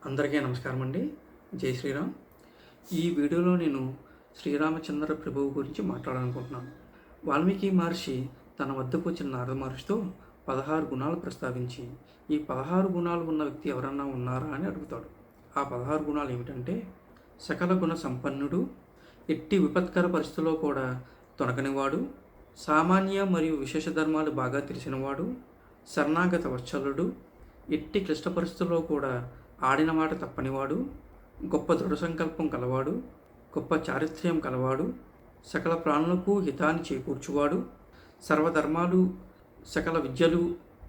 అందరికీ నమస్కారం అండి. జై శ్రీరామ్. ఈ వీడియోలో నేను శ్రీరామచంద్ర ప్రభువు గురించి మాట్లాడాలనుకుంటున్నాను. వాల్మీకి మహర్షి తన వద్దకు వచ్చిన నారద మహర్షితో 16 గుణాలు ప్రస్తావించి, ఈ 16 గుణాలు ఉన్న వ్యక్తి ఎవరన్నా ఉన్నారా అని అడుగుతాడు. ఆ 16 గుణాలు ఏమిటంటే, సకల గుణ సంపన్నుడు, ఎట్టి విపత్కర పరిస్థితుల్లో కూడా తొనకనివాడు, సామాన్య మరియు విశేష ధర్మాలు బాగా తెలిసినవాడు, శరణాగత వత్సలుడు, ఎట్టి క్లిష్ట పరిస్థితుల్లో కూడా ఆడిన మాట తప్పనివాడు, గొప్ప దృఢ సంకల్పం కలవాడు, గొప్ప చారిత్ర్యం కలవాడు, సకల ప్రాణులకు హితాన్ని చేకూర్చువాడు, సర్వధర్మాలు సకల విద్యలు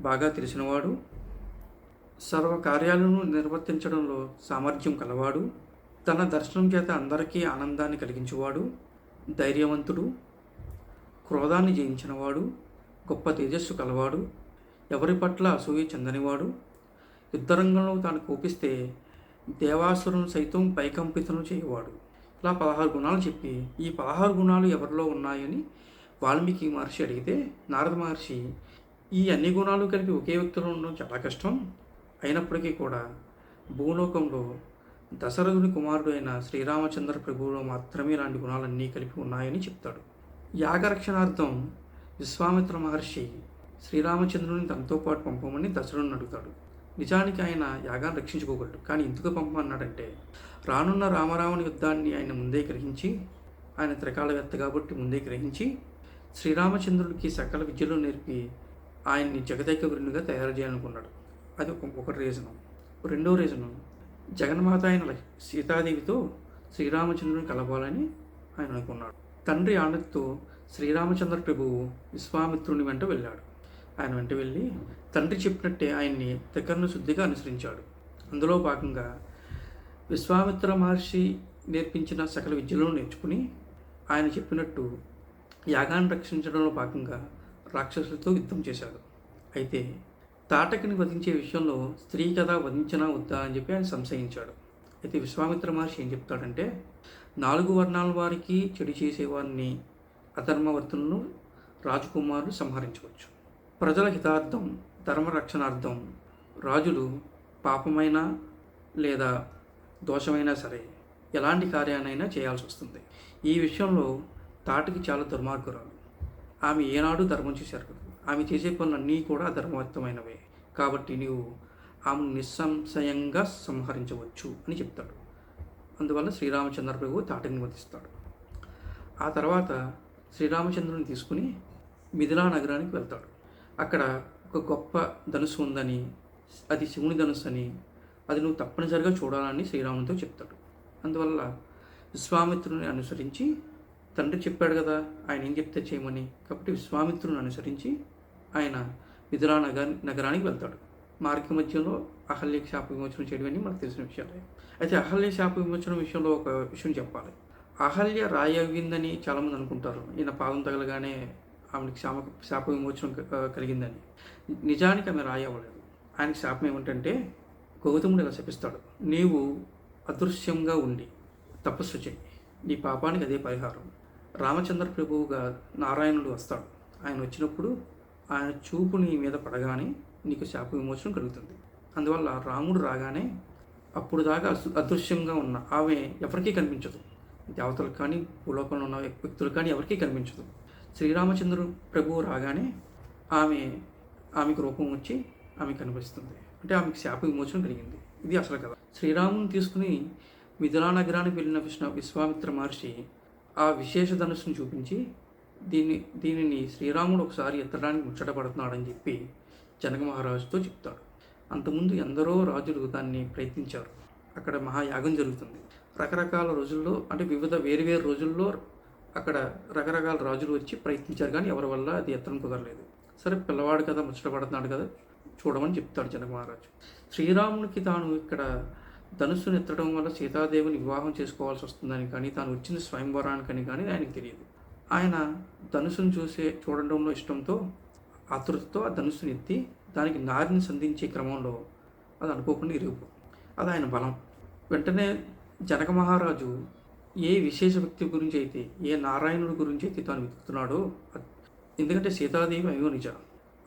బాగా తెలిసినవాడు, సర్వ కార్యాలను నిర్వర్తించడంలో సామర్థ్యం కలవాడు, తన దర్శనం చేత అందరికీ ఆనందాన్ని కలిగించువాడు, ధైర్యవంతుడు, క్రోధాన్ని జయించినవాడు, గొప్ప తేజస్సు కలవాడు, ఎవరి పట్ల అసూయ చెందనివాడు, యుద్ధరంగంలో తాను కోపిస్తే దేవాసురులను సైతం పైకంపితను చేయవాడు. ఇలా 16 గుణాలు చెప్పి, ఈ 16 గుణాలు ఎవరిలో ఉన్నాయని వాల్మీకి మహర్షి అడిగితే, నారద మహర్షి ఈ అన్ని గుణాలు కలిపి ఒకే వ్యక్తిలో ఉండడం చాలా కష్టం, అయినప్పటికీ కూడా భూలోకంలో దశరథుని కుమారుడు అయిన శ్రీరామచంద్ర ప్రభువులో మాత్రమే ఇలాంటి గుణాలన్నీ కలిపి ఉన్నాయని చెప్తాడు. యాగరక్షణార్థం విశ్వామిత్ర మహర్షి శ్రీరామచంద్రుని తనతో పాటు పంపమని దశరథుని అడుగుతాడు. నిజానికి ఆయన యాగాన్ని రక్షించుకోగలడు, కానీ ఎందుకు పంపమన్నాడంటే, రానున్న రామరావణ యుద్ధాన్ని ఆయన ముందే గ్రహించి, ఆయన త్రికాలవేత్త కాబట్టి ముందే గ్రహించి, శ్రీరామచంద్రుడికి సకల విద్యలు నేర్పి ఆయన్ని జగదేకవరునిగా తయారు చేయాలనుకున్నాడు. అది ఒక రీజను. రెండో రీజను, జగన్మాత అయిన సీతాదేవితో శ్రీరామచంద్రుని కలవాలని ఆయన అనుకున్నాడు. తండ్రి ఆనతితో శ్రీరామచంద్ర ప్రభువు విశ్వామిత్రుని వెంట వెళ్ళాడు. ఆయన వెంట వెళ్ళి తండ్రి చెప్పినట్టే ఆయన్ని త్రికరణ శుద్ధిగా అనుసరించాడు. అందులో భాగంగా విశ్వామిత్ర మహర్షి నేర్పించిన సకల విద్యలను నేర్చుకుని ఆయన చెప్పినట్టు యాగాన్ని రక్షించడంలో భాగంగా రాక్షసులతో యుద్ధం చేశాడు. అయితే తాటకిని వధించే విషయంలో స్త్రీ కదా వధించినా వద్దా అని చెప్పి ఆయన సంశయించాడు. అయితే విశ్వామిత్ర మహర్షి ఏం చెప్తాడంటే, 4 వర్ణాల వారికి చెడు చేసేవారిని, అధర్మవర్తులను రాజకుమారులు సంహరించవచ్చు. ప్రజల హితార్థం, ధర్మరక్షణార్థం రాజులు పాపమైనా లేదా దోషమైనా సరే ఎలాంటి కార్యాన్నైనా చేయాల్సి వస్తుంది. ఈ విషయంలో తాటికి చాలా దుర్మార్గురాలు. ఆమె ఏనాడు ధర్మం చేశారు కదా, ఆమె చేసే పనులన్నీ కూడా అధర్మవర్తమైనవే, కాబట్టి నీవు ఆమెను నిస్సంశయంగా సంహరించవచ్చు అని చెప్తాడు. అందువల్ల శ్రీరామచంద్ర ప్రభువు తాటిని వధిస్తాడు. ఆ తర్వాత శ్రీరామచంద్రుని తీసుకుని మిథిలా నగరానికి వెళ్తాడు. అక్కడ ఒక గొప్ప ధనుసు ఉందని, అది శివుని ధనుసు అని, అది నువ్వు తప్పనిసరిగా చూడాలని శ్రీరామునితో చెప్తాడు. అందువల్ల విశ్వామిత్రుని అనుసరించి, తండ్రి చెప్పాడు కదా ఆయన ఏం చెప్తే చేయమని, కాబట్టి విశ్వామిత్రుని అనుసరించి ఆయన మిథిలా నగరానికి వెళ్తాడు. మార్గ మధ్యలో అహల్యకి శాప విమోచనం చేయడం అని మనకు తెలిసిన విషయాలే. అయితే అహల్య శాప విమోచనం విషయంలో ఒక విషయం చెప్పాలి. అహల్య రాయి అవ్విందని చాలామంది అనుకుంటారు, ఈయన పాదం తగలగానే ఆమెకి శాప విమోచనం కలిగిందని. నిజానికి ఆమె రాయి అవ్వలేదు. ఆయనకి శాపం ఏమిటంటే, గౌతముడు ఇలా శపిస్తాడు, నీవు అదృశ్యంగా ఉండి తపస్సు చేయి, నీ పాపానికి అదే పరిహారం. రామచంద్ర ప్రభువుగా నారాయణుడు వస్తాడు. ఆయన వచ్చినప్పుడు ఆయన చూపు నీ మీద పడగానే నీకు శాప విమోచనం కలుగుతుంది. అందువల్ల రాముడు రాగానే అప్పుడు దాకా అదృశ్యంగా ఉన్న ఆమె ఎవరికీ కనిపించదు. దేవతలకు కానీ భూలోకంలో ఉన్న వ్యక్తులు కానీ ఎవరికీ కనిపించదు. శ్రీరామచంద్రుడు ప్రభువు రాగానే ఆమెకు రూపం వచ్చి ఆమె కనిపిస్తుంది. అంటే ఆమెకు శాప విమోచనం కలిగింది. ఇది అసలు కదా. శ్రీరాముని తీసుకుని మిథిలా నగరానికి వెళ్ళిన విశ్వామిత్ర మహర్షి ఆ విశేష ధనుస్సును చూపించి, దీనిని శ్రీరాముడు ఒకసారి ఎత్తడానికి ముచ్చటపడుతున్నాడని చెప్పి జనక మహారాజుతో చెప్తాడు. అంతకుముందు ఎందరో రాజులు దాన్ని ప్రయత్నించారు. అక్కడ మహాయాగం జరుగుతుంది. రకరకాల రోజుల్లో, అంటే వేరు రోజుల్లో అక్కడ రకరకాల రాజులు వచ్చి ప్రయత్నించారు, కానీ ఎవరి వల్ల అది ఎత్తడం కుదరలేదు. సరే, పిల్లవాడు కదా, ముచ్చటపడుతున్నాడు కదా, చూడమని చెప్తాడు జనక మహారాజు. శ్రీరామునికి తాను ఇక్కడ ధనుస్సును ఎత్తడం వల్ల సీతాదేవిని వివాహం చేసుకోవాల్సి వస్తుందని కానీ, తాను వచ్చింది స్వయంవరానికని కానీ ఆయనకు తెలియదు. ఆయన ధనుస్సును చూడడంలో ఇష్టంతో, ఆతృతతో ఆ ధనుస్సును ఎత్తి దానికి నారిని సంధించే క్రమంలో అది అనుకోకుండా ఇరిగిపోతుంది. అది ఆయన బలం. వెంటనే జనక మహారాజు ఏ విశేష వ్యక్తి గురించి అయితే, ఏ నారాయణుడి గురించి అయితే తాను వెతుకుతున్నాడో, ఎందుకంటే సీతాదేవి అయోనిజ,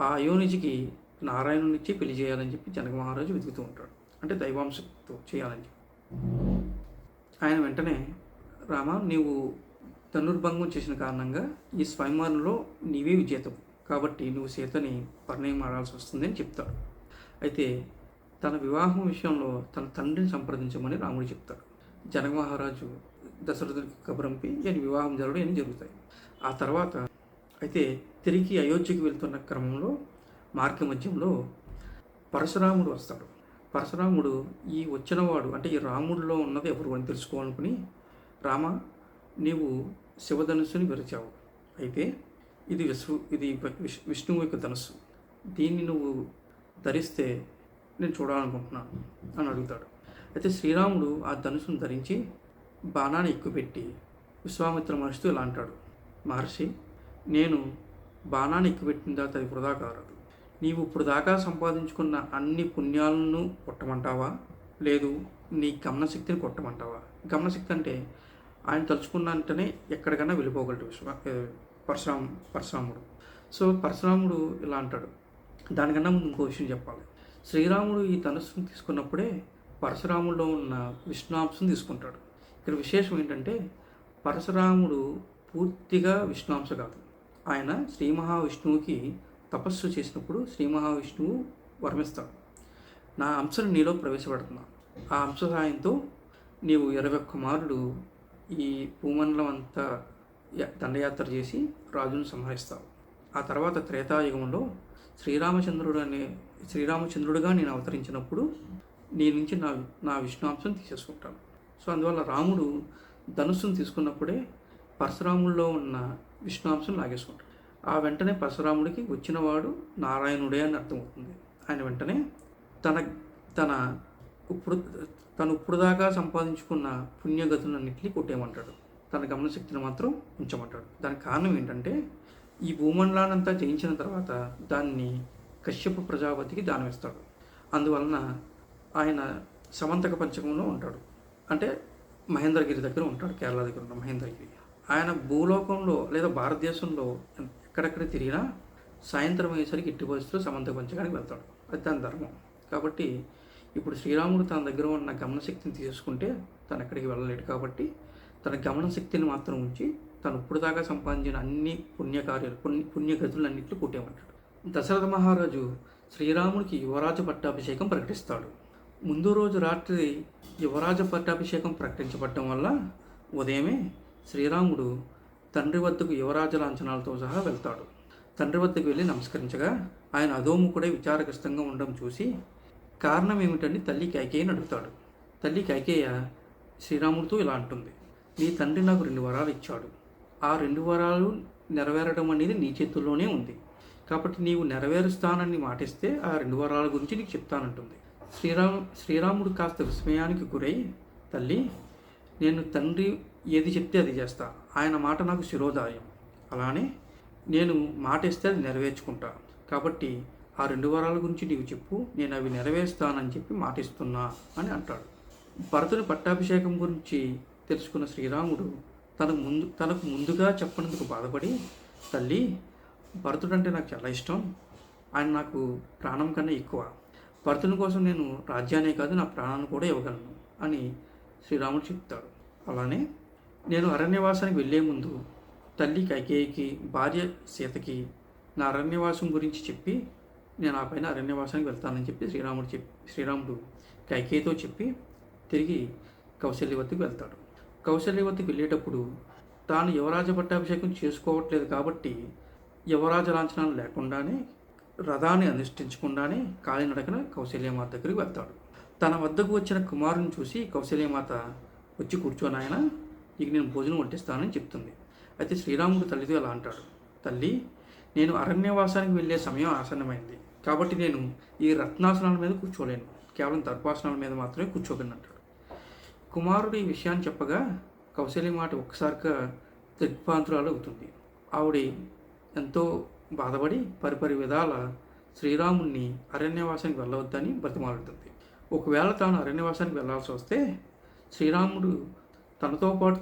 ఆ అయోనిజకి నారాయణునిచ్చి పెళ్లి చేయాలని చెప్పి జనక మహారాజు వెతుకుతూ ఉంటాడు. అంటే దైవాంశతో చేయాలని చెప్పి. ఆయన వెంటనే రామ, నీవు ధనుర్భంగం చేసిన కారణంగా ఈ స్వయంవరంలో నీవే విజేతవు, కాబట్టి నువ్వు సీతని పరిణయం ఆడాల్సి వస్తుంది అని చెప్తాడు. అయితే తన వివాహం విషయంలో తన తండ్రిని సంప్రదించమని రాముడు చెప్తాడు. జనక మహారాజు దశరథుడికి కబురంపి ఈయన వివాహం జరగడం ఇవన్నీ జరుగుతాయి. ఆ తర్వాత అయితే తిరిగి అయోధ్యకి వెళ్తున్న క్రమంలో మార్గ మధ్యంలో పరశురాముడు వస్తాడు. పరశురాముడు ఈ వచ్చినవాడు అంటే ఈ రాముడిలో ఉన్నది ఎవరు అని తెలుసుకోవాలనుకుని, రామ, నీవు శివధనుస్సుని విరచావు, అయితే ఇది విష్ణువు యొక్క ధనుస్సు, దీన్ని నువ్వు ధరిస్తే నేను చూడాలనుకుంటున్నాను అని అడుగుతాడు. అయితే శ్రీరాముడు ఆ ధనుసును ధరించి బాణాన్ని ఎక్కుపెట్టి విశ్వామిత్ర మహర్షితో ఇలా అంటాడు, మహర్షి, నేను బాణాన్ని ఎక్కుపెట్టిన తర్వాత అది వృధా కాదు. నీవు ఇప్పుడు దాకా సంపాదించుకున్న అన్ని పుణ్యాలను కొట్టమంటావా, లేదు నీ గమనశక్తిని కొట్టమంటావా? గమనశక్తి అంటే ఆయన తలుచుకున్న వెంటనే ఎక్కడికైనా వెళ్ళిపోగలడు పరశురాముడు. సో పరశురాముడు ఇలా అంటాడు. దానికన్నా ముందు ఇంకో విషయం చెప్పాలి. శ్రీరాముడు ఈ ధనుస్సును తీసుకున్నప్పుడే పరశురాముడిలో ఉన్న విష్ణుంశం తీసుకుంటాడు. ఇక్కడ విశేషం ఏంటంటే పరశురాముడు పూర్తిగా విష్ణుంశ కాదు. ఆయన శ్రీ మహావిష్ణువుకి తపస్సు చేసినప్పుడు శ్రీ మహావిష్ణువు వర్మిస్తాడు, నా అంశను నీలో ప్రవేశపెడుతున్నా, ఆ అంశ సహాయంతో నీవు 21 మార్లు ఈ భూమండలం అంతా దండయాత్ర చేసి రాజును సంహరిస్తావు. ఆ తర్వాత త్రేతాయుగంలో శ్రీరామచంద్రుడుగా నేను అవతరించినప్పుడు నీ నుంచి నా విష్ణుంశం తీసేసుకుంటాను. సో అందువల్ల రాముడు ధనుస్సును తీసుకున్నప్పుడే పరశురాముల్లో ఉన్న విష్ణుంశం లాగేసుకుంటాడు. ఆ వెంటనే పరశురాముడికి వచ్చినవాడు నారాయణుడే అని అర్థమవుతుంది. ఆయన వెంటనే తను ఇప్పుడు దాకా సంపాదించుకున్న పుణ్యగతులన్నింటినీ కొట్టేయమంటాడు, తన గమనశక్తిని మాత్రం ఉంచమంటాడు. దానికి కారణం ఏంటంటే ఈ భూమండలానంతా జయించిన తర్వాత దాన్ని కశ్యప ప్రజాపతికి దానమిస్తాడు. అందువలన ఆయన సమంతక పంచకంలో ఉంటాడు, అంటే మహేంద్రగిరి దగ్గర ఉంటాడు, కేరళ దగ్గర ఉన్న మహేంద్రగిరి. ఆయన భూలోకంలో లేదా భారతదేశంలో ఎక్కడెక్కడ తిరిగినా సాయంత్రం అయ్యేసరికి ఎట్టి పరిస్థితుల్లో సమంతక పంచకానికి వెళ్తాడు. అది దాని ధర్మం. కాబట్టి ఇప్పుడు శ్రీరాముడు తన దగ్గర ఉన్న గమనశక్తిని తీసుకుంటే తను ఎక్కడికి వెళ్ళలేడు. కాబట్టి తన గమనశక్తిని మాత్రం ఉంచి తను ఇప్పుడు దాకా సంపాదించిన అన్ని పుణ్యగతులన్నింటినీ కొట్టేయమంటాడు. దశరథ మహారాజు శ్రీరాముడికి యువరాజ పట్టాభిషేకం ప్రకటిస్తాడు. ముందు రోజు రాత్రి యువరాజ పట్టాభిషేకం ప్రకటించబడటం వల్ల ఉదయమే శ్రీరాముడు తండ్రి వద్దకు యువరాజ లాంఛనాలతో సహా వెళ్తాడు. తండ్రి వద్దకు వెళ్ళి నమస్కరించగా ఆయన అధోముఖుడై విచారగ్రస్తంగా ఉండడం చూసి కారణం ఏమిటని తల్లి కైకేయిని అడుగుతాడు. తల్లి కైకేయ శ్రీరాముడితో ఇలా అంటుంది, నీ తండ్రి నాకు 2 వరాలు ఇచ్చాడు, ఆ 2 వరాలు నెరవేరడం అనేది నీ చేతుల్లోనే ఉంది, కాబట్టి నీవు నెరవేరుస్తానని మాటిస్తే ఆ 2 వరాల గురించి నీకు చెప్తానంటుంది. శ్రీరాముడు కాస్త విస్మయానికి గురై, తల్లి, నేను తండ్రి ఏది చెప్తే అది చేస్తా, ఆయన మాట నాకు శిరోధార్యం, అలానే నేను మాట ఇస్తే అది నెరవేర్చుకుంటా, కాబట్టి ఆ 2 వరాల గురించి నీవు చెప్పు, నేను అవి నెరవేరుస్తానని చెప్పి మాటిస్తున్నా అని అంటాడు. భరతుని పట్టాభిషేకం గురించి తెలుసుకున్న శ్రీరాముడు తనకు ముందుగా చెప్పనందుకు బాధపడి, తల్లి, భరతుడు అంటే నాకు చాలా ఇష్టం, ఆయన నాకు ప్రాణం కన్నా ఎక్కువ, భరతుని కోసం నేను రాజ్యాన్నే కాదు నా ప్రాణాన్ని కూడా ఇవ్వగలను అని శ్రీరాముడు చెప్తాడు. అలానే నేను అరణ్యవాసానికి వెళ్ళే ముందు తల్లి కైకేయికి, భార్య సీతకి నా అరణ్యవాసం గురించి చెప్పి నేను ఆ పైన అరణ్యవాసానికి వెళ్తానని చెప్పి శ్రీరాముడు కైకేయితో చెప్పి తిరిగి కౌశల్యవతికి వెళ్తాడు. కౌశల్యవతికి వెళ్ళేటప్పుడు తాను యువరాజ పట్టాభిషేకం చేసుకోవట్లేదు కాబట్టి యువరాజ లాంఛనాలు లేకుండానే రథాన్ని అనుష్ఠించకుండానే కాలినడకన కౌశల్యమాత దగ్గరికి వెళ్తాడు. తన వద్దకు వచ్చిన కుమారుని చూసి కౌశల్యమాత వచ్చి కూర్చొని, ఆయన ఇక నేను భోజనం వడ్డిస్తానని చెప్తుంది. అయితే శ్రీరాముడు తల్లితో ఇలా అంటాడు, తల్లి, నేను అరణ్యవాసానికి వెళ్ళే సమయం ఆసన్నమైంది, కాబట్టి నేను ఈ రత్నాసనాల మీద కూర్చోలేను, కేవలం దర్భాసనాల మీద మాత్రమే కూర్చోగలను అంటాడు. కుమారుడు ఈ విషయాన్ని చెప్పగా కౌశల్య మాట ఒక్కసారిగా దిగ్భ్రాంతురాలు అవుతుంది. ఆవిడ ఎంతో బాధపడి పరిపరి విధాల శ్రీరాముడిని అరణ్యవాసానికి వెళ్ళవద్దని బ్రతిమాలుతుంది. ఒకవేళ తాను అరణ్యవాసానికి వెళ్ళాల్సి వస్తే శ్రీరాముడితో పాటు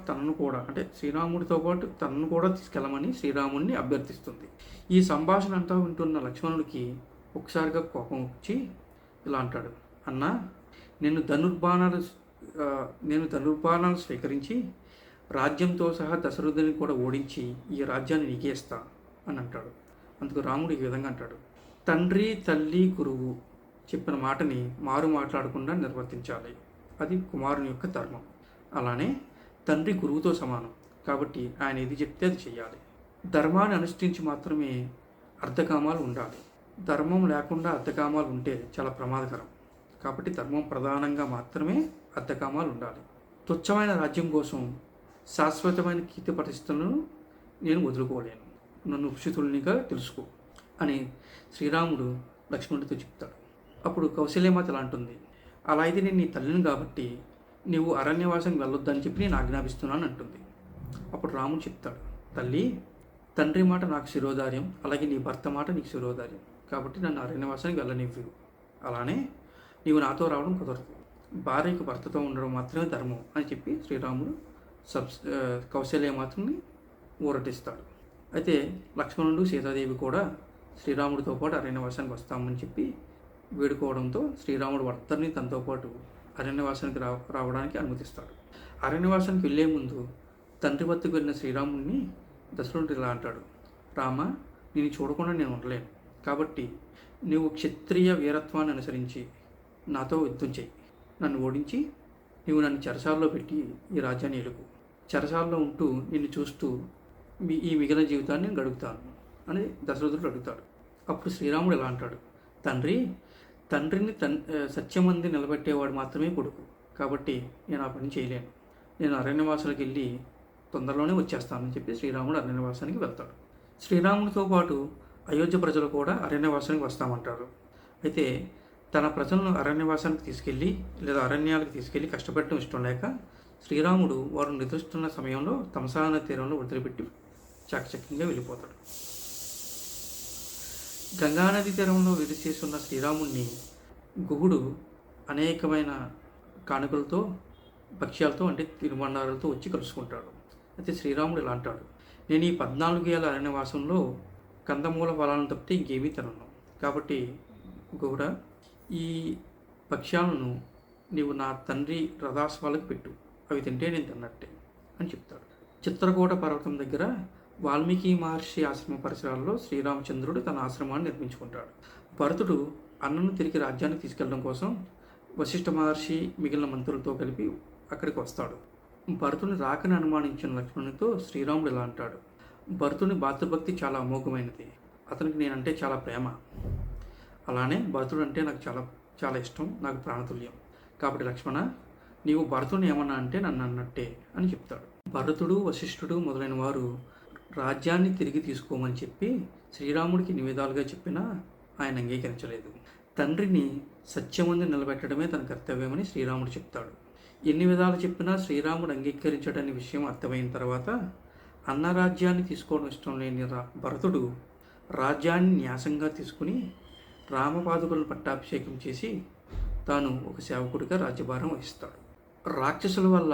తనను కూడా తీసుకెళ్ళమని శ్రీరాముడిని అభ్యర్థిస్తుంది. ఈ సంభాషణ అంతా వింటున్న లక్ష్మణుడికి ఒకసారిగా కోపం వచ్చి ఇలా అంటాడు, అన్నా, నేను ధనుర్బాణాలు నేను ధనుర్బాణాలు స్వీకరించి రాజ్యంతో సహా దశరథుని కూడా ఓడించి ఈ రాజ్యాన్ని నీకే ఇస్తా అని అంటాడు. అందుకు రాముడు ఈ విధంగా అంటాడు, తండ్రి తల్లి గురువు చెప్పిన మాటని మారు మాట్లాడకుండా నిర్వర్తించాలి. అది కుమారుని యొక్క ధర్మం. అలానే తండ్రి గురువుతో సమానం కాబట్టి ఆయన ఏది చెప్తే అది చేయాలి. ధర్మాన్ని అనుష్ఠించి మాత్రమే అర్ధకామాలు ఉండాలి. ధర్మం లేకుండా అర్ధకామాలు ఉంటే చాలా ప్రమాదకరం. కాబట్టి ధర్మం ప్రధానంగా మాత్రమే అర్ధకామాలు ఉండాలి. తుచ్చమైన రాజ్యం కోసం శాశ్వతమైన కీర్తి పరిస్థితులను నేను వదులుకోలేను. నన్ను ఉషితుల్నిగా తెలుసుకో అని శ్రీరాముడు లక్ష్మణుడితో చెప్తాడు. అప్పుడు కౌశల్యమాత ఇలా అంటుంది, అలా అయితే నేను నీ తల్లిని కాబట్టి నీవు అరణ్యవాసానికి వెళ్ళొద్దని చెప్పి నేను ఆజ్ఞాపిస్తున్నాను అంటుంది. అప్పుడు రాముడు చెప్తాడు, తల్లి, తండ్రి మాట నాకు శిరోధార్యం, అలాగే నీ భర్త మాట నీకు శిరోధార్యం, కాబట్టి నన్ను అరణ్యవాసానికి వెళ్ళనివ్వు. అలానే నీవు నాతో రావడం కుదరదు. భార్యకు భర్తతో ఉండడం మాత్రమే ధర్మం అని చెప్పి శ్రీరాముడు కౌశల్యమాతని ఊరటిస్తాడు. అయితే లక్ష్మణుడు సీతాదేవి కూడా శ్రీరాముడితో పాటు అరణ్యవాసానికి వస్తామని చెప్పి వేడుకోవడంతో శ్రీరాముడు భర్తని తనతో పాటు అరణ్యవాసానికి రావడానికి అనుమతిస్తాడు. అరణ్యవాసానికి వెళ్ళే ముందు తండ్రి వద్దకు వెళ్ళిన శ్రీరాముడిని దశరథుడు ఇలా అంటాడు, రామ, నేను చూడకుండా నేను ఉండలేను. కాబట్టి నువ్వు క్షత్రియ వీరత్వాన్ని అనుసరించి నాతో యుద్ధం చేయి. నన్ను ఓడించి నువ్వు నన్ను చెరసాల్లో పెట్టి ఈ రాజ్యాన్ని ఎలుగు. చెరసాల్లో ఉంటూ నిన్ను చూస్తూ ఈ మిగిలిన జీవితాన్ని గడుపుతాను అని దశరథుడు అడుగుతాడు. అప్పుడు శ్రీరాముడు ఇలా అంటాడు, తండ్రిని సత్యమంది నిలబెట్టేవాడు మాత్రమే కొడుకు. కాబట్టి నేను ఆ పని చేయలేను. నేను అరణ్యవాసాలకు వెళ్ళి తొందరలోనే వచ్చేస్తానని చెప్పి శ్రీరాముడు అరణ్యవాసానికి వెళ్తాడు. శ్రీరాముడితో పాటు అయోధ్య ప్రజలు కూడా అరణ్యవాసానికి వస్తామంటారు. అయితే తన ప్రజలను అరణ్యవాసానికి తీసుకెళ్ళి లేదా అరణ్యాలకు తీసుకెళ్ళి కష్టపెట్టడం ఇష్టం లేక శ్రీరాముడు వారు నిద్రిస్తున్న సమయంలో తమసాన తీరంలో వదిలిపెట్టి చాకచక్యంగా వెళ్ళిపోతాడు. గంగానది తీరంలో విడిచేస్తున్న శ్రీరాముడిని గుహుడు అనేకమైన కానుకలతో భక్ష్యాలతో అంటే తిరుబండారాలతో వచ్చి కలుసుకుంటాడు. అయితే శ్రీరాముడు ఇలా అంటాడు, నేను ఈ 14 ఏళ్ళ అరణ్యవాసంలో కందమూల ఫలాలను తప్పితే ఇంకేమీ తినను. కాబట్టి గుహుడ, ఈ భక్ష్యాలను నీవు నా తండ్రి రథాశ్వాలకు పెట్టు, అవి తింటే నేను తిన్నట్టే అని చెప్తాడు. చిత్రకూట పర్వతం దగ్గర వాల్మీకి మహర్షి ఆశ్రమ పరిసరాల్లో శ్రీరామచంద్రుడు తన ఆశ్రమాన్ని నిర్మించుకుంటాడు. భరతుడు అన్నను తిరిగి రాజ్యానికి తీసుకెళ్లడం కోసం వశిష్ఠ మహర్షి మిగిలిన మంత్రులతో కలిపి అక్కడికి వస్తాడు. భరతుని రాకని అనుమానించిన లక్ష్మణునితో శ్రీరాముడు ఇలా అంటాడు, భరతుని భాతృభక్తి చాలా అమోఘమైనది. అతనికి నేనంటే చాలా ప్రేమ. అలానే భరతుడు అంటే నాకు చాలా చాలా ఇష్టం, నాకు ప్రాణతుల్యం. కాబట్టి లక్ష్మణ, నీవు భరతుని ఏమన్నా అంటే నన్ను అన్నట్టే అని చెప్తాడు. భరతుడు, వశిష్ఠుడు మొదలైన వారు రాజ్యాన్ని తిరిగి తీసుకోమని చెప్పి శ్రీరాముడికి నివేదాలుగా చెప్పినా ఆయన అంగీకరించలేదు. తండ్రిని సత్యమంది నిలబెట్టడమే తన కర్తవ్యమని శ్రీరాముడు చెప్తాడు. ఎన్ని విధాలు చెప్పినా శ్రీరాముడు అంగీకరించడని విషయం అర్థమైన తర్వాత అన్న రాజ్యాన్ని తీసుకోవడం ఇష్టం లేని భరతుడు రాజ్యాన్ని న్యాసంగా తీసుకుని రామపాదుకులను పట్టాభిషేకం చేసి తాను ఒక సేవకుడిగా రాజ్యభారం వహిస్తాడు. రాక్షసుల వల్ల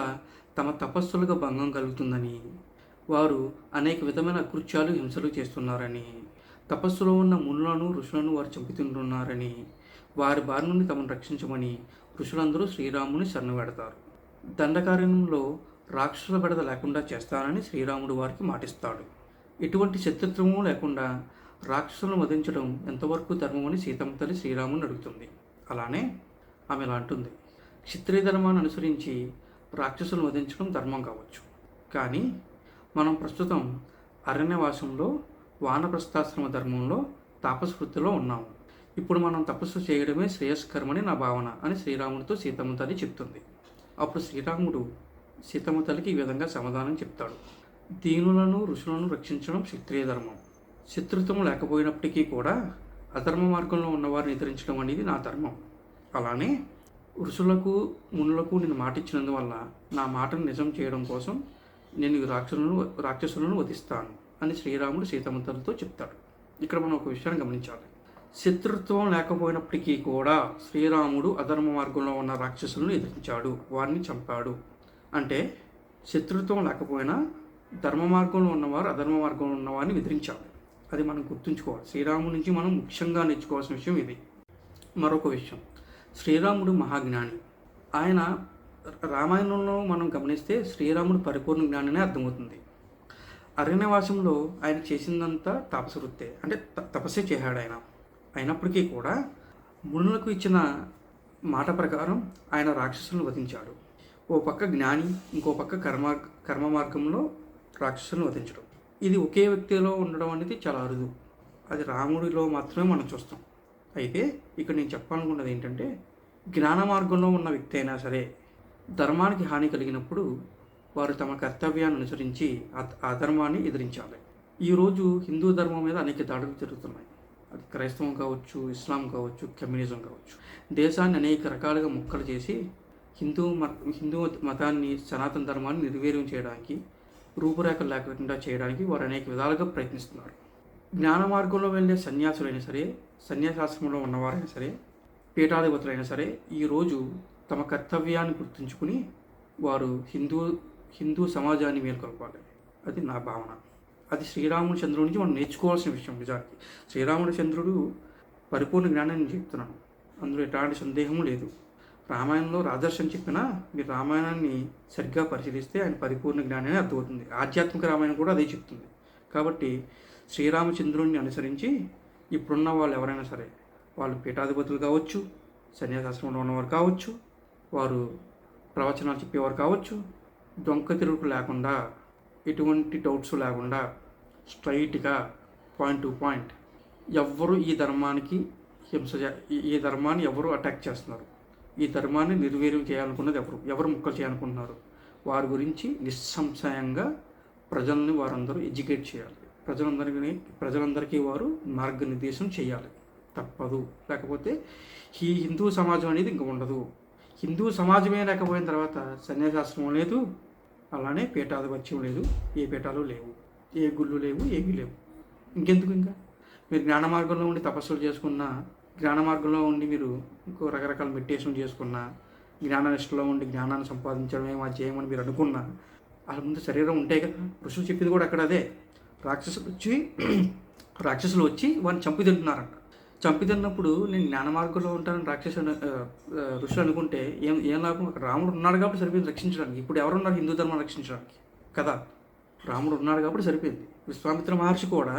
తమ తపస్సులుగా భంగం కలుగుతుందని, వారు అనేక విధమైన అకృత్యాలు హింసలు చేస్తున్నారని, తపస్సులో ఉన్న మునులను ఋషులను వారు చంపుతుంటున్నారని, వారి బారి నుండి తమను రక్షించమని ఋషులందరూ శ్రీరాముని శరణువేడతారు. దండకారణ్యంలో రాక్షసుల బెడద లేకుండా చేస్తానని శ్రీరాముడు వారికి మాటిస్తాడు. ఎటువంటి శత్రుత్వము లేకుండా రాక్షసులను వధించడం ఎంతవరకు ధర్మమని సీతమ్మ తల్లి శ్రీరాముని అడుగుతుంది. అలానే ఆమె ఇలా అంటుంది, క్షత్రియ ధర్మాన్ని అనుసరించి రాక్షసులను వధించడం ధర్మం కావచ్చు, కానీ మనం ప్రస్తుతం అరణ్యవాసంలో వానప్రస్థాశ్రమ ధర్మంలో తాపస్వృత్తిలో ఉన్నాము. ఇప్పుడు మనం తపస్సు చేయడమే శ్రేయస్కరమని నా భావన అని శ్రీరాముడితో సీతమ్మ తల్లి చెప్తుంది. అప్పుడు శ్రీరాముడు సీతమ్మ తల్లికి ఈ విధంగా సమాధానం చెప్తాడు, దీనులను ఋషులను రక్షించడం క్షత్రియ ధర్మం. శత్రుత్వం లేకపోయినప్పటికీ కూడా అధర్మ మార్గంలో ఉన్నవారిని ఎదిరించడం అనేది నా ధర్మం. అలానే ఋషులకు మునులకు నేను మాటిచ్చినందువల్ల నా మాటను నిజం చేయడం కోసం నేను రాక్షసులను వధిస్తాను అని శ్రీరాముడు సీతమ్మ తల్లితో చెప్తాడు. ఇక్కడ మనం ఒక విషయాన్ని గమనించాలి. శత్రుత్వం లేకపోయినప్పటికీ కూడా శ్రీరాముడు అధర్మ మార్గంలో ఉన్న రాక్షసులను ఎదిరించాడు, వారిని చంపాడు. అంటే శత్రుత్వం లేకపోయినా ధర్మ మార్గంలో ఉన్నవారు అధర్మ మార్గంలో ఉన్నవారిని ఎదిరించాలి. అది మనం గుర్తుంచుకోవాలి. శ్రీరాముడి నుంచి మనం ముఖ్యంగా నేర్చుకోవాల్సిన విషయం ఇది. మరొక విషయం, శ్రీరాముడు మహాజ్ఞాని. ఆయన రామాయణంలో మనం గమనిస్తే శ్రీరాముడు పరిపూర్ణ జ్ఞాననే అర్థమవుతుంది. అరణ్యవాసంలో ఆయన చేసిందంతా తాపస వృత్తే, అంటే తపస్సే చేశాడు ఆయన. అయినప్పటికీ కూడా మునులకు ఇచ్చిన మాట ప్రకారం ఆయన రాక్షసులను వధించాడు. ఓ పక్క జ్ఞాని, ఇంకో పక్క కర్మ మార్గంలో రాక్షసులను వధించడం. ఇది ఒకే వ్యక్తిలో ఉండడం అనేది చాలా అరుదు. అది రాముడిలో మాత్రమే మనం చూస్తాం. అయితే ఇక్కడ నేను చెప్పాలనుకున్నది ఏంటంటే, జ్ఞాన మార్గంలో ఉన్న వ్యక్తి అయినా సరే ధర్మానికి హాని కలిగినప్పుడు వారు తమ కర్తవ్యాన్ని అనుసరించి ఆ ధర్మాన్ని ఎదిరించాలి. ఈరోజు హిందూ ధర్మం మీద అనేక దాడులు జరుగుతున్నాయి. అది క్రైస్తవం కావచ్చు, ఇస్లాం కావచ్చు, కమ్యూనిజం కావచ్చు. దేశాన్ని అనేక రకాలుగా ముక్కలు చేసి హిందూ మతాన్ని, సనాతన ధర్మాన్ని నిర్వీర్యం చేయడానికి, రూపురేఖలు లేకుండా చేయడానికి వారు అనేక విధాలుగా ప్రయత్నిస్తున్నారు. జ్ఞాన మార్గంలో వెళ్ళే సన్యాసులైనా సరే, సన్యాసాశ్రమంలో ఉన్నవారైనా సరే, పీఠాధిపతులైనా సరే ఈరోజు తమ కర్తవ్యాన్ని గుర్తుంచుకుని వారు హిందూ సమాజాన్ని మేల్కొల్పాలి. అది నా భావన. అది శ్రీరాముడు చంద్రుడి నుంచి మనం నేర్చుకోవాల్సిన విషయం. నిజానికి శ్రీరాముడు చంద్రుడు పరిపూర్ణ జ్ఞానాన్ని చెప్తున్నాను, అందులో ఎలాంటి సందేహం లేదు. రామాయణంలో రాజర్షి అని చెప్పినా మీరు రామాయణాన్ని సరిగ్గా పరిశీలిస్తే ఆయన పరిపూర్ణ జ్ఞానాన్ని అర్థమవుతుంది. ఆధ్యాత్మిక రామాయణం కూడా అదే చెప్తుంది. కాబట్టి శ్రీరామచంద్రుడిని అనుసరించి ఇప్పుడున్న వాళ్ళు ఎవరైనా సరే, వాళ్ళు పీఠాధిపతులు కావచ్చు, సన్యాసాశ్రమంలో ఉన్నవారు కావచ్చు, వారు ప్రవచనాలు చెప్పేవారు కావచ్చు, దొంగ తిరుగుడు లేకుండా, ఎటువంటి డౌట్స్ లేకుండా స్ట్రైట్గా పాయింట్ టు పాయింట్ ఎవ్వరు ఈ ధర్మానికి ఈ ధర్మాన్ని ఎవరు అటాక్ చేస్తున్నారు, ఈ ధర్మాన్ని నిర్వీర్యం చేయాలనుకున్నది ఎవరు ముక్కలు చేయాలనుకుంటున్నారు, వారి గురించి నిస్సంశయంగా ప్రజల్ని వారందరూ ఎడ్యుకేట్ చేయాలి. ప్రజలందరికీ వారు మార్గనిర్దేశం చేయాలి. తప్పదు. లేకపోతే ఈ హిందూ సమాజం అనేది ఇంక ఉండదు. హిందూ సమాజమే లేకపోయిన తర్వాత సన్యాసాశ్రమం లేదు, అలానే పీఠాధిపత్యం లేదు, ఏ పీఠాలు లేవు, ఏ గుళ్ళు లేవు, ఏమీ లేవు. ఇంకెందుకు? ఇంకా మీరు జ్ఞాన మార్గంలో ఉండి తపస్సులు చేసుకున్నా, జ్ఞాన మార్గంలో ఉండి మీరు ఇంకో రకరకాల మెడిటేషన్ చేసుకున్నా, జ్ఞాననిష్టలో ఉండి జ్ఞానాన్ని సంపాదించడమే మా చేయమని మీరు అనుకున్నా, వాళ్ళ ముందు శరీరం ఉంటాయి కదా. ఋషులు చెప్పింది కూడా అక్కడ అదే. రాక్షసులు వచ్చి వాడిని చంపి తింటున్నారంట. చంపి తిన్నప్పుడు నేను జ్ఞాన మార్గంలో ఉంటానని ఋషులు అనుకుంటే ఏం లాభం? అక్కడ రాముడు ఉన్నాడు కాబట్టి సరిపోయింది రక్షించడానికి. ఇప్పుడు ఎవరున్నారు హిందూ ధర్మం రక్షించడానికి కదా? రాముడు ఉన్నాడు కాబట్టి సరిపోయింది. విశ్వామిత్ర మహర్షి కూడా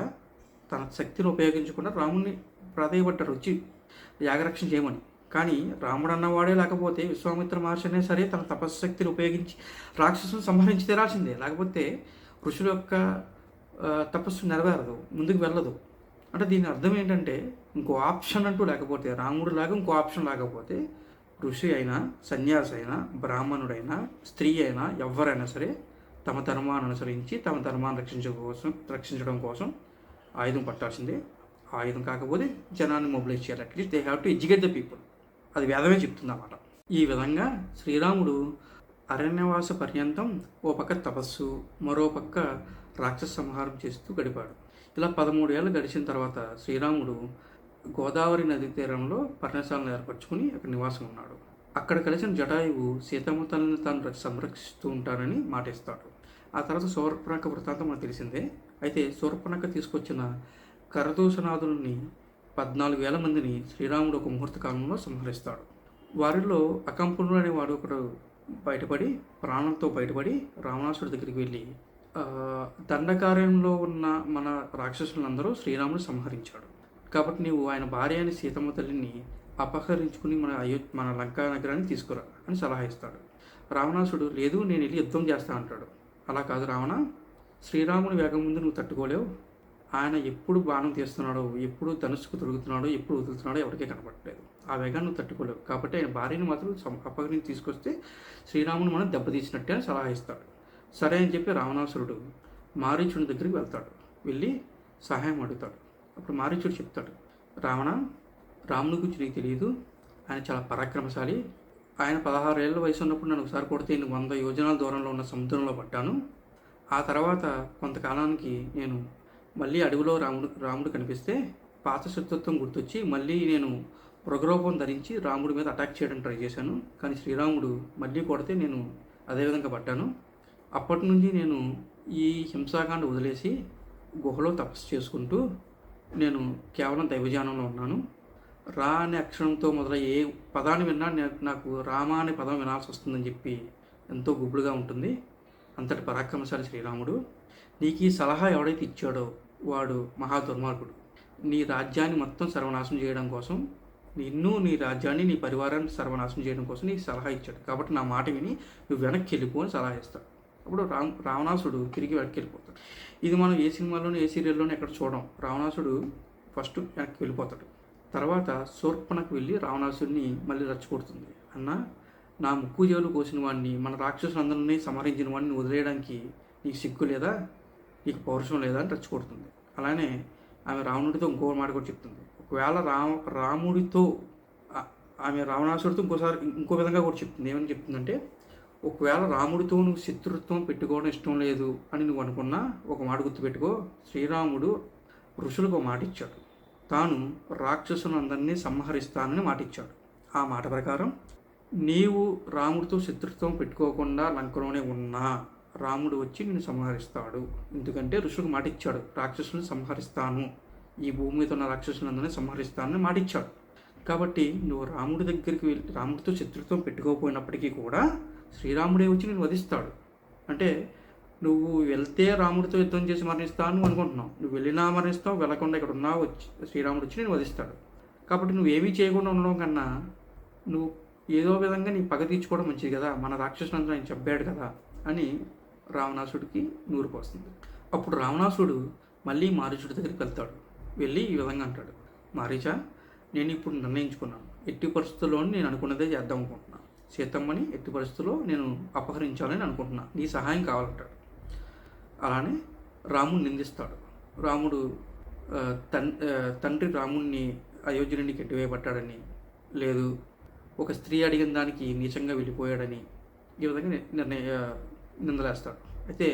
తన శక్తిని ఉపయోగించకుండా రాముడిని ప్రాధేయపడ్డారు వచ్చి యాగరక్షణ చేయమని. కానీ రాముడు అన్నవాడే లేకపోతే విశ్వామిత్ర మహర్షి అనే సరే తన తపశక్తిని ఉపయోగించి రాక్షసుని సంహరించి తీరాల్సిందే. లేకపోతే ఋషుల యొక్క తపస్సు నెరవేరదు, ముందుకు వెళ్ళదు. అంటే దీని అర్థం ఏంటంటే, ఇంకో ఆప్షన్ అంటూ లేకపోతే, రాముడు లాగా ఇంకో ఆప్షన్ లేకపోతే ఋషి అయినా, సన్యాసి అయినా, బ్రాహ్మణుడైనా, స్త్రీ అయినా, ఎవరైనా సరే తమ ధర్మాన్ని అనుసరించి తమ ధర్మాన్ని రక్షించడం కోసం ఆయుధం పట్టాల్సిందే. ఆయుధం కాకపోతే జనాన్ని మొబిలైజ్ చేయాలి. At least they have to educate the people. అది వేదమే చెప్తుంది అన్నమాట. ఈ విధంగా శ్రీరాముడు అరణ్యవాస పర్యంతం ఓ పక్క తపస్సు, మరో పక్క రాక్షస సంహారం చేస్తూ గడిపాడు. ఇలా 13 ఏళ్ళు గడిచిన తర్వాత శ్రీరాముడు గోదావరి నది తీరంలో పర్ణశాలను ఏర్పరచుకుని అక్కడ నివాసం ఉన్నాడు. అక్కడ కలిసిన జటాయువు సీతమ్మ తల్లిని తాను సంరక్షిస్తూ ఉంటానని మాటిస్తాడు. ఆ తర్వాత శూర్పణఖ వృత్తాంతం మనకు తెలిసిందే. అయితే శూర్పణఖ తీసుకొచ్చిన కరదూషణాదులని 14,000 మందిని శ్రీరాముడు ఒక ముహూర్త కాలంలో సంహరిస్తాడు. వారిలో అకంపునుడు అనేవాడు ఒకడు బయటపడి, ప్రాణంతో బయటపడి రావణాసుడి దగ్గరికి వెళ్ళి, దండకార్యంలో ఉన్న మన రాక్షసులందరూ శ్రీరాముడు సంహరించాడు కాబట్టి నీవు ఆయన భార్య అని సీతమ్మ తల్లిని అపహరించుకుని మన లంకా నగరాన్ని తీసుకురా అని సలహా ఇస్తాడు. రావణాసుడు లేదు, నేను వెళ్ళి యుద్ధం చేస్తా అంటాడు. అలా కాదు రావణ, శ్రీరాముని వేగం ముందు నువ్వు తట్టుకోలేవు. ఆయన ఎప్పుడు బాణం తీస్తున్నాడో, ఎప్పుడు ధనుసుకు తొడుగుతున్నాడో, ఎప్పుడు వదులుతున్నాడో ఎవరికీ కనపడలేదు. ఆ వేగాన్ని నువ్వు తట్టుకోలేవు కాబట్టి ఆయన భార్యని మాత్రం అపహరించి తీసుకొస్తే శ్రీరాముని మనం దెబ్బతీసినట్టే అని సలహా ఇస్తాడు. సరే అని చెప్పి రావణాసురుడు మారీచుని దగ్గరికి వెళ్తాడు. వెళ్ళి సహాయం అడుగుతాడు. అప్పుడు మారీచుడు చెప్తాడు, రాముని గురించి నీకు తెలియదు, ఆయన చాలా పరాక్రమశాలి. ఆయన 16 ఏళ్ళ వయసు ఉన్నప్పుడు నన్ను ఒకసారి కొడితే నేను 100 యోజనాల దూరంలో ఉన్న సముద్రంలో పడ్డాను. ఆ తర్వాత కొంతకాలానికి నేను మళ్ళీ అడవిలో రాముడు కనిపిస్తే పాత శత్రుత్వం గుర్తొచ్చి మళ్ళీ నేను మృగరూపం ధరించి రాముడి మీద అటాక్ చేయడానికి ట్రై చేశాను. కానీ శ్రీరాముడు మళ్ళీ కొడితే నేను అదేవిధంగా పడ్డాను. అప్పటి నుంచి నేను ఈ హింసాకాండ వదిలేసి గుహలో తపస్సు చేసుకుంటూ నేను కేవలం దైవజ్ఞానంలో ఉన్నాను. రా అనే అక్షరంతో మొదలయ్యే ఏ పదాన్ని విన్నా నాకు రామ అనే పదం వినాల్సి వస్తుందని చెప్పి ఎంతో గుబులుగా ఉంటుంది. అంతటి పరాక్రమశాలి శ్రీరాముడు. నీకు ఈ సలహా ఎవడైతే ఇచ్చాడో వాడు మహా దుర్మార్గుడు. నీ రాజ్యాన్ని మొత్తం సర్వనాశనం చేయడం కోసం, నిన్ను, నీ రాజ్యాన్ని, నీ పరివారాన్ని సర్వనాశనం చేయడం కోసం నీకు సలహా ఇచ్చాడు. కాబట్టి నా మాట విని నువ్వు వెనక్కి వెళ్ళిపో అని సలహా ఇస్తాడు. అప్పుడు రావణాసుడు తిరిగి వెనక్కి వెళ్ళిపోతాడు. ఇది మనం ఏ సినిమాలోనూ ఏ సీరియల్లోనూ ఎక్కడ చూడం. రావణాసుడు ఫస్ట్ వెనక్కి వెళ్ళిపోతాడు. తర్వాత శూర్పణకు వెళ్ళి రావణాసుడిని మళ్ళీ రెచ్చగొడుతుంది. అన్న, నా ముక్కు చెవులు కోసిన వాడిని, మన రాక్షసులందరినీ సంహరించిన వాడిని వదిలేయడానికి నీకు సిగ్గు లేదా, నీకు పౌరుషం లేదా అని రెచ్చగొడుతుంది. అలానే ఆమె రావణుడితో ఇంకో మాట కూడా చెప్తుంది. ఒకవేళ రాముడితో ఆమె రావణాసుడితో ఇంకో విధంగా కూడా చెప్తుంది. ఏమని చెప్తుందంటే, ఒకవేళ రాముడితో నువ్వు శత్రుత్వం పెట్టుకోవడం ఇష్టం లేదు అని నువ్వు అనుకున్నా ఒక మాట గుర్తుపెట్టుకో, శ్రీరాముడు ఋషులకు మాట ఇచ్చాడు. తాను రాక్షసులందరినీ సంహరిస్తానని మాట ఇచ్చాడు. ఆ మాట ప్రకారం నీవు రాముడితో శత్రుత్వం పెట్టుకోకుండా లంకలోనే ఉన్నా రాముడు వచ్చి నిన్ను సంహరిస్తాడు. ఎందుకంటే ఋషులకు మాట ఇచ్చాడు, రాక్షసులను సంహరిస్తాను, ఈ భూమి మీద ఉన్న రాక్షసులందరినీ సంహరిస్తానని మాట ఇచ్చాడు. కాబట్టి నువ్వు రాముడి దగ్గరికి వెళ్ళి రాముడితో శత్రుత్వం పెట్టుకోకపోయినప్పటికీ కూడా శ్రీరాముడే వచ్చి నేను వధిస్తాడు. అంటే నువ్వు వెళ్తే రాముడితో యుద్ధం చేసి మరణిస్తాను అనుకుంటున్నావు, నువ్వు వెళ్ళినా మరణిస్తావు, వెళ్ళకుండా ఇక్కడ ఉన్నావు, వచ్చి శ్రీరాముడు వచ్చి నేను వధిస్తాడు. కాబట్టి నువ్వేమీ చేయకుండా ఉండడం కన్నా నువ్వు ఏదో విధంగా నీ పగ తీర్చుకోవడం మంచిది కదా, మన రాక్షసులంతా ఆయన చెప్పాడు కదా అని రావణాసుడికి నూరిపోస్తుంది. అప్పుడు రావణాసుడు మళ్ళీ మారీచుడి దగ్గరికి వెళ్తాడు. వెళ్ళి ఈ విధంగా అంటాడు, మారీచా, నేను ఇప్పుడు నిర్ణయించుకున్నాను, ఎట్టి పరిస్థితుల్లో నేను అనుకున్నదే చేద్దాం అనుకుంటున్నాను. సీతమ్మని ఎట్టి పరిస్థితుల్లో నేను అపహరించాలని అనుకుంటున్నాను, నీ సహాయం కావాలంటాడు. అలానే రాముని నిందిస్తాడు. రాముడు తండ్రి రాముణ్ణి అయోధ్య నుండి కెట్టివేయబట్టాడని, లేదు ఒక స్త్రీ అడిగిన దానికి నీచంగా వెళ్ళిపోయాడని ఈ విధంగా నిందలేస్తాడు. అయితే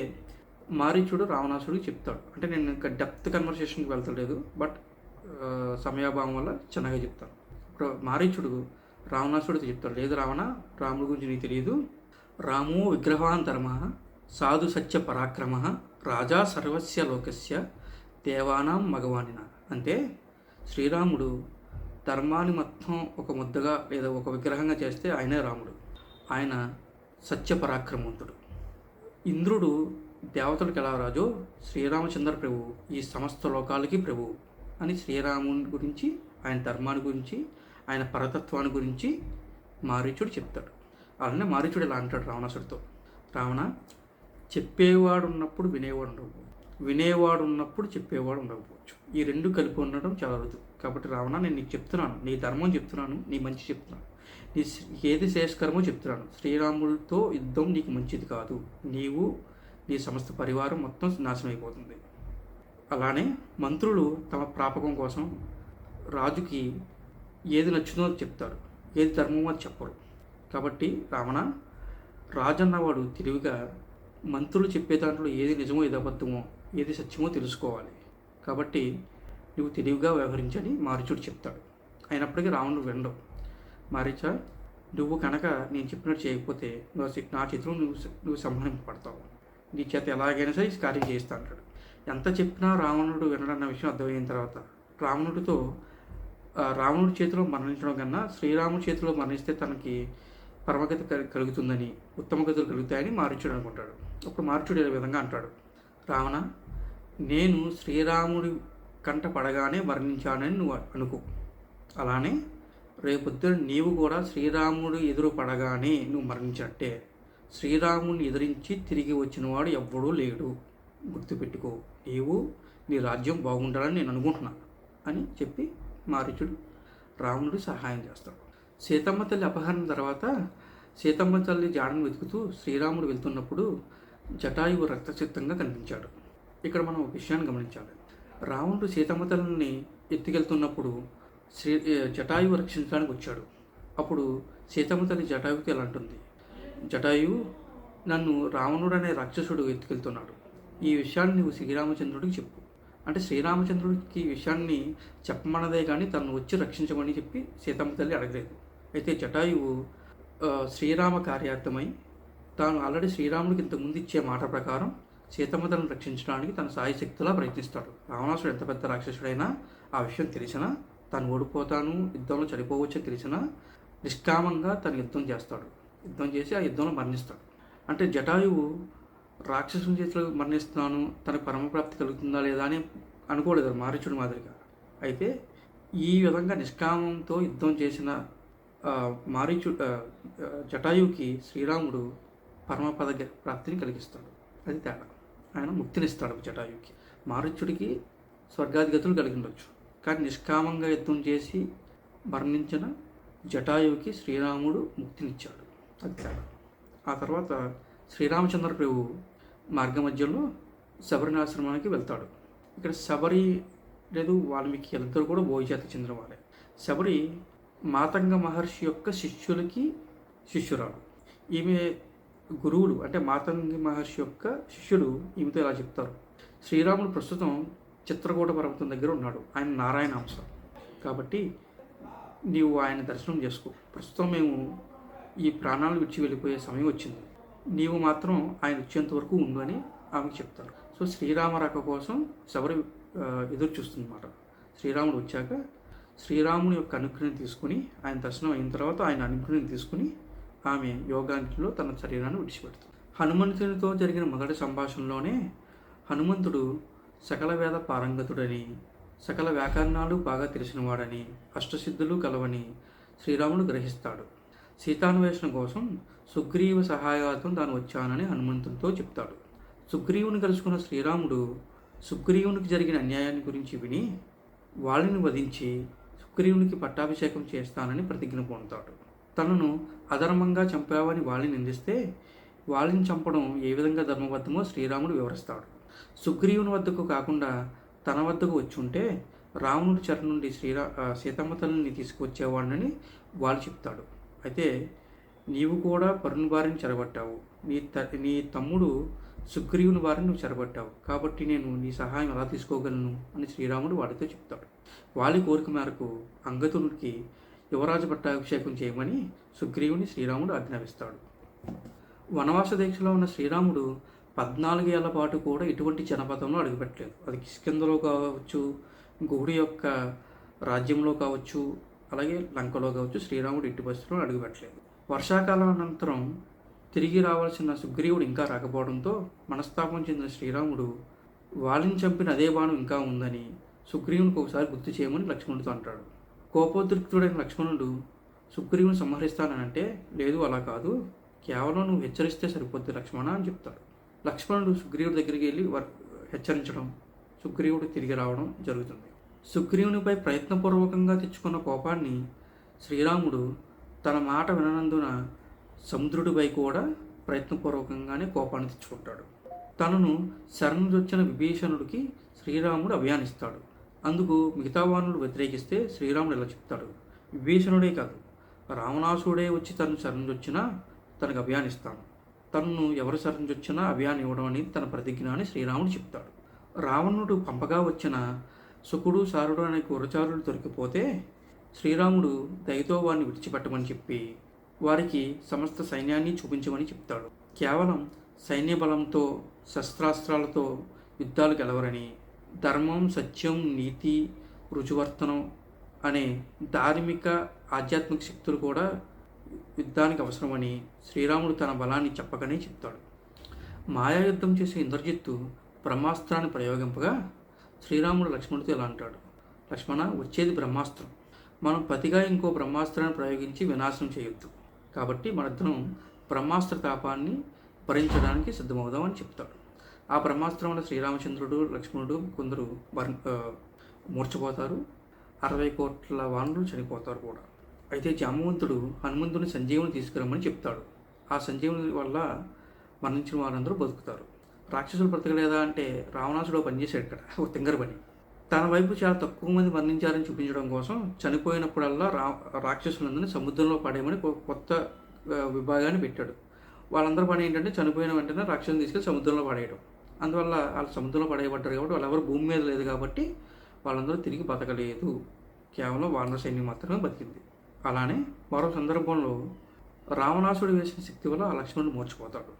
మారీచుడు రావణాసుడికి చెప్తాడు. అంటే నేను ఇంకా డెప్త్ కన్వర్సేషన్కి వెళ్తలేదు, బట్ సమయాభావం వల్ల చిన్నగా చెప్తాను. ఇప్పుడు మారీచుడు రావణాసుడితో చెప్తాడు, లేదు రావణ, రాముడి గురించి నీకు తెలియదు, రామో విగ్రహాన్ ధర్మ సాధు సత్య పరాక్రమ రాజా సర్వస్య లోకస్య దేవానాం మగవానిన. అంటే శ్రీరాముడు ధర్మాన్ని మొత్తం ఒక ముద్దగా లేదా ఒక విగ్రహంగా చేస్తే ఆయనే రాముడు. ఆయన సత్య పరాక్రమవంతుడు. ఇంద్రుడు దేవతలకు ఎలా రాజో శ్రీరామచంద్ర ప్రభువు ఈ సమస్త లోకాలకి ప్రభువు అని శ్రీరాముని గురించి, ఆయన ధర్మాన్ని గురించి, ఆయన పరతత్వాన్ని గురించి మారీచుడు చెప్తాడు. అలానే మారీచుడు ఇలా అంటాడు రావణాసుడితో, రావణ, చెప్పేవాడు ఉన్నప్పుడు వినేవాడు ఉండకపోవచ్చు, వినేవాడు ఉన్నప్పుడు చెప్పేవాడు ఉండకపోవచ్చు, ఈ రెండు కలిపి ఉండడం చాలా అరుదు. కాబట్టి రావణ, నేను నీకు చెప్తున్నాను, నీ ధర్మం చెప్తున్నాను, నీ మంచి చెప్తున్నాను, నీ ఏది శ్రేష్కరమో చెప్తున్నాను. శ్రీరాముడితో యుద్ధం నీకు మంచిది కాదు, నీవు నీ సమస్త పరివారం మొత్తం నాశనం అయిపోతుంది. అలానే మంత్రులు తమ ప్రాపకం కోసం రాజుకి ఏది నచ్చునో చెప్తారు, ఏది ధర్మమో అది చెప్పరు. కాబట్టి రావణ, రాజు అన్నవాడు తెలివిగా మంత్రులు చెప్పే దాంట్లో ఏది నిజమో ఏది అబద్ధమో ఏది సత్యమో తెలుసుకోవాలి. కాబట్టి నువ్వు తెలివిగా వ్యవహరించని మారీచుడు చెప్తాడు. అయినప్పటికీ రావణుడు వినడు. మారీచా, నువ్వు కనుక నేను చెప్పినట్టు చేయకపోతే నా చేతిలో నువ్వు సంహరింపబడతావు, నీ చేత ఎలాగైనా సరే ఈ కార్యం చేస్తా అంటాడు. ఎంత చెప్పినా రావణుడు వినడన్న విషయం అర్థమైన తర్వాత రావణుడి చేతిలో మరణించడం కన్నా శ్రీరాముడి చేతిలో మరణిస్తే తనకి పరమగతి కలుగుతుందని, ఉత్తమ గతులు కలుగుతాయని మారీచుడు అనుకుంటాడు. అప్పుడు మారీచుడు ఈ విధంగా అంటాడు, రావణ, నేను శ్రీరాముడి కంట పడగానే మరణించానని నువ్వు అనుకో. అలానే రేపొద్దున నీవు కూడా శ్రీరాముడు ఎదురు పడగానే నువ్వు మరణించినట్టే. శ్రీరాముడిని ఎదిరించి తిరిగి వచ్చినవాడు ఎవ్వడూ లేడు, గుర్తుపెట్టుకో, నీవు నీ రాజ్యం బాగుండాలని నేను అనుకుంటున్నా అని చెప్పి మారీచుడు రావణుడు సహాయం చేస్తాడు. సీతమ్మ తల్లి అపహరణ తర్వాత సీతమ్మ తల్లి జాడను వెతుకుతూ శ్రీరాముడు వెళ్తున్నప్పుడు జటాయువు రక్తసిక్తంగా కనిపించాడు. ఇక్కడ మనం ఒక విషయాన్ని గమనించాలి. రావణుడు సీతమ్మ తల్లిని ఎత్తుకెళ్తున్నప్పుడు జటాయువు రక్షించడానికి వచ్చాడు. అప్పుడు సీతమ్మ తల్లి జటాయువుకి ఎలా అంటుంది, జటాయువు, నన్ను రావణుడు అనే రాక్షసుడు ఎత్తుకెళ్తున్నాడు, ఈ విషయాన్ని నువ్వు శ్రీరామచంద్రుడికి చెప్పు. అంటే శ్రీరామచంద్రుడికి ఈ విషయాన్ని చెప్పమన్నదే కానీ తను వచ్చి రక్షించమని చెప్పి సీతమ్మ తల్లి అడగలేదు. అయితే జటాయువు శ్రీరామ కార్యార్థమై తాను ఆల్రెడీ శ్రీరాముడికి ఇంతకుముందు ఇచ్చే మాట ప్రకారం సీతమ్మ తల్లిని రక్షించడానికి తన సాయశక్తిలా ప్రయత్నిస్తాడు. రావణాసుడు ఎంత పెద్ద రాక్షసుడైనా ఆ విషయం తెలిసినా తాను ఓడిపోతాను, యుద్ధంలో చనిపోవచ్చని తెలిసినా నిష్కామంగా తను యుద్ధం చేస్తాడు. యుద్ధం చేసి ఆ యుద్ధంలో మరణిస్తాడు. అంటే జటాయువు రాక్షసుని చేతిలో మరణిస్తున్నాను, తనకు పరమప్రాప్తి కలుగుతుందా లేదా అని అనుకోలేదు మారీచుడి మాదిరిగా. అయితే ఈ విధంగా నిష్కామంతో యుద్ధం చేసిన జటాయువుకి శ్రీరాముడు పరమపద ప్రాప్తిని కలిగిస్తాడు. అది తేడా. ఆయన ముక్తినిస్తాడు జటాయువుకి. మారీచుడికి స్వర్గాధిగతులు కలిగి ఉండొచ్చు, కానీ నిష్కామంగా యుద్ధం చేసి మరణించిన జటాయువుకి శ్రీరాముడు ముక్తినిచ్చాడు. అది తేడా. ఆ తర్వాత శ్రీరామచంద్ర ప్రభు మార్గ మధ్యలో శబరిని ఆశ్రమానికి వెళ్తాడు. ఇక్కడ శబరి లేదు వాల్మీకి ఇద్దరు కూడా బోయజాతి చెందిన వారే. శబరి మాతంగ మహర్షి యొక్క శిష్యులకి శిష్యురాలు. ఈమె గురువులు అంటే మాతంగి మహర్షి యొక్క శిష్యుడు ఈమెతో ఇలా చెప్తారు: శ్రీరాముడు ప్రస్తుతం చిత్రకూట పర్వతం దగ్గర ఉన్నాడు. ఆయన నారాయణ అంశ కాబట్టి నీవు ఆయన దర్శనం చేసుకో. ప్రస్తుతం మేము ఈ ప్రాణాలు విడిచి వెళ్ళిపోయే సమయం వచ్చింది. నీవు మాత్రం ఆయన వచ్చేంత వరకు ఉండు అని ఆమెకు చెప్తారు. సో శ్రీరామ రాక కోసం శబరి ఎదురు చూస్తుందన్నమాట. శ్రీరాముడు వచ్చాక శ్రీరాముని యొక్క అనుగ్రహం తీసుకుని, ఆయన దర్శనం అయిన తర్వాత ఆయన అనుగ్రహం తీసుకుని ఆమె యోగాంకిలో తన శరీరాన్ని విడిచిపెడుతుంది. హనుమంతునితో జరిగిన మొదటి సంభాషణలోనే హనుమంతుడు సకల వేద పారంగతుడని, సకల వ్యాకరణాలు బాగా తెలిసినవాడని, అష్టసిద్ధులు కలవని శ్రీరాముడు గ్రహిస్తాడు. సీతాన్వేషణ కోసం సుగ్రీవ సహాయార్థం తాను వచ్చానని హనుమంతునితో చెప్తాడు. సుగ్రీవుని కలుసుకున్న శ్రీరాముడు సుగ్రీవునికి జరిగిన అన్యాయాన్ని గురించి విని వాళ్ళని వధించి సుగ్రీవునికి పట్టాభిషేకం చేస్తానని ప్రతిజ్ఞ పొందుతాడు. తనను అధర్మంగా చంపావని వాళ్ళని నిందిస్తే వాళ్ళని చంపడం ఏ విధంగా ధర్మబద్ధమో శ్రీరాముడు వివరిస్తాడు. సుగ్రీవుని వద్దకు కాకుండా తన వద్దకు వచ్చి ఉంటే రావణుడి చెర నుండి సీతమ్మ తల్లిని తీసుకువచ్చేవాడినని వాళ్ళు చెప్తాడు. అయితే నీవు కూడా పరుని వారిని చెరబట్టావు, నీ తమ్ముడు సుగ్రీవుని వారిని నువ్వు చెరబట్టావు, కాబట్టి నేను నీ సహాయం ఎలా తీసుకోగలను అని శ్రీరాముడు వాడితో చెప్తాడు. వాళ్ళ కోరిక మేరకు అంగదునికి యువరాజు పట్టాభిషేకం చేయమని సుగ్రీవుని శ్రీరాముడు ఆజ్ఞాపిస్తాడు. వనవాస దీక్షలో ఉన్న శ్రీరాముడు 14 ఏళ్ల పాటు కూడా ఎటువంటి జనపదంలో అడుగుపెట్టలేదు. అది కిష్కింధలో కావచ్చు, గౌడి యొక్క రాజ్యంలో కావచ్చు, అలాగే లంకలో కావచ్చు, శ్రీరాముడు ఎట్టి పరిస్థితుల్లో అడుగుపెట్టలేదు. వర్షాకాలం అనంతరం తిరిగి రావాల్సిన సుగ్రీవుడు ఇంకా రాకపోవడంతో మనస్తాపం చెందిన శ్రీరాముడు వాళ్ళని చంపిన అదే బాణం ఇంకా ఉందని సుగ్రీవునికి ఒకసారి గుర్తు చేయమని లక్ష్మణుడితో అంటాడు. కోపోద్రిక్తుడైన లక్ష్మణుడు సుగ్రీవుని సంహరిస్తానంటే, లేదు అలా కాదు, కేవలం నువ్వు హెచ్చరిస్తే సరిపోద్ది లక్ష్మణ అని చెప్తాడు. లక్ష్మణుడు సుగ్రీవుడి దగ్గరికి వెళ్ళి హెచ్చరించడం, సుగ్రీవుడు తిరిగి రావడం జరుగుతుంది. సుగ్రీవునిపై ప్రయత్నపూర్వకంగా తెచ్చుకున్న కోపాన్ని శ్రీరాముడు తన మాట విననందున సముద్రుడిపై కూడా ప్రయత్నపూర్వకంగానే కోపాన్ని తెచ్చుకుంటాడు. తనను శరణుదొచ్చిన విభీషణుడికి శ్రీరాముడు అభియానిస్తాడు. అందుకు మిగతా వానరులు వ్యతిరేకిస్తే శ్రీరాముడు ఇలా చెప్తాడు: విభీషణుడే కాదు, రావణాసుడే వచ్చి తను శరణుదొచ్చినా తనకు అభియానిస్తాను. తనను ఎవరు శరణుదొచ్చినా అభియాన్ని ఇవ్వడం అనేది తన ప్రతిజ్ఞ అని శ్రీరాముడు చెప్తాడు. రావణుడు పంపగా వచ్చిన శుకుడు, సారుడు అనే గురచారులు దొరికిపోతే శ్రీరాముడు దయతో వారిని విడిచిపెట్టమని చెప్పి వారికి సమస్త సైన్యాన్ని చూపించమని చెప్తాడు. కేవలం సైన్య బలంతో, శస్త్రాస్త్రాలతో యుద్ధాలు గెలవరని, ధర్మం, సత్యం, నీతి, రుజువర్తనం అనే ధార్మిక ఆధ్యాత్మిక శక్తులు కూడా యుద్ధానికి అవసరమని శ్రీరాముడు తన బలాన్ని చెప్పకనే చెప్తాడు. మాయాయుద్ధం చేసే ఇంద్రజిత్తు బ్రహ్మాస్త్రాన్ని ప్రయోగింపగా శ్రీరాముడు లక్ష్మణుడితో ఇలా అంటాడు: లక్ష్మణ, వచ్చేది బ్రహ్మాస్త్రం, మనం పతిగా ఇంకో బ్రహ్మాస్త్రాన్ని ప్రయోగించి వినాశనం చేయొద్దు. కాబట్టి మనిద్దరం బ్రహ్మాస్త్ర తాపాన్ని భరించడానికి సిద్ధమవుదామని చెప్తాడు. ఆ బ్రహ్మాస్త్రం వల్ల శ్రీరామచంద్రుడు, లక్ష్మణుడు కొందరు మూర్చపోతారు. 60 కోట్ల వానరులు చనిపోతారు కూడా. అయితే జామవంతుడు హనుమంతుని సంజీవుని తీసుకురమ్మని చెప్తాడు. ఆ సంజీవుని వల్ల మరణించిన వారందరూ బతుకుతారు. రాక్షసులు బ్రతకలేదా అంటే రావణాసుడు పనిచేశాడు ఇక్కడ, ఒక తింగర పని. తన వైపు చాలా తక్కువ మంది మరణించారని చూపించడం కోసం చనిపోయినప్పుడల్లా రాక్షసులందరినీ సముద్రంలో పడేయమని కొత్త విభాగాన్ని పెట్టాడు. వాళ్ళందరూ పని ఏంటంటే చనిపోయిన వెంటనే రాక్షసుని తీసుకెళ్ళి సముద్రంలో పడేయడం. అందువల్ల వాళ్ళు సముద్రంలో పడేయబడ్డారు కాబట్టి వాళ్ళెవరు భూమి మీద లేదు కాబట్టి వాళ్ళందరూ తిరిగి బతకలేదు. కేవలం వానర సైన్యం మాత్రమే బతికింది. అలానే మరో సందర్భంలో రావణాసుడు వేసిన శక్తి వల్ల ఆ లక్ష్మణుడు మూర్చిపోతాడు.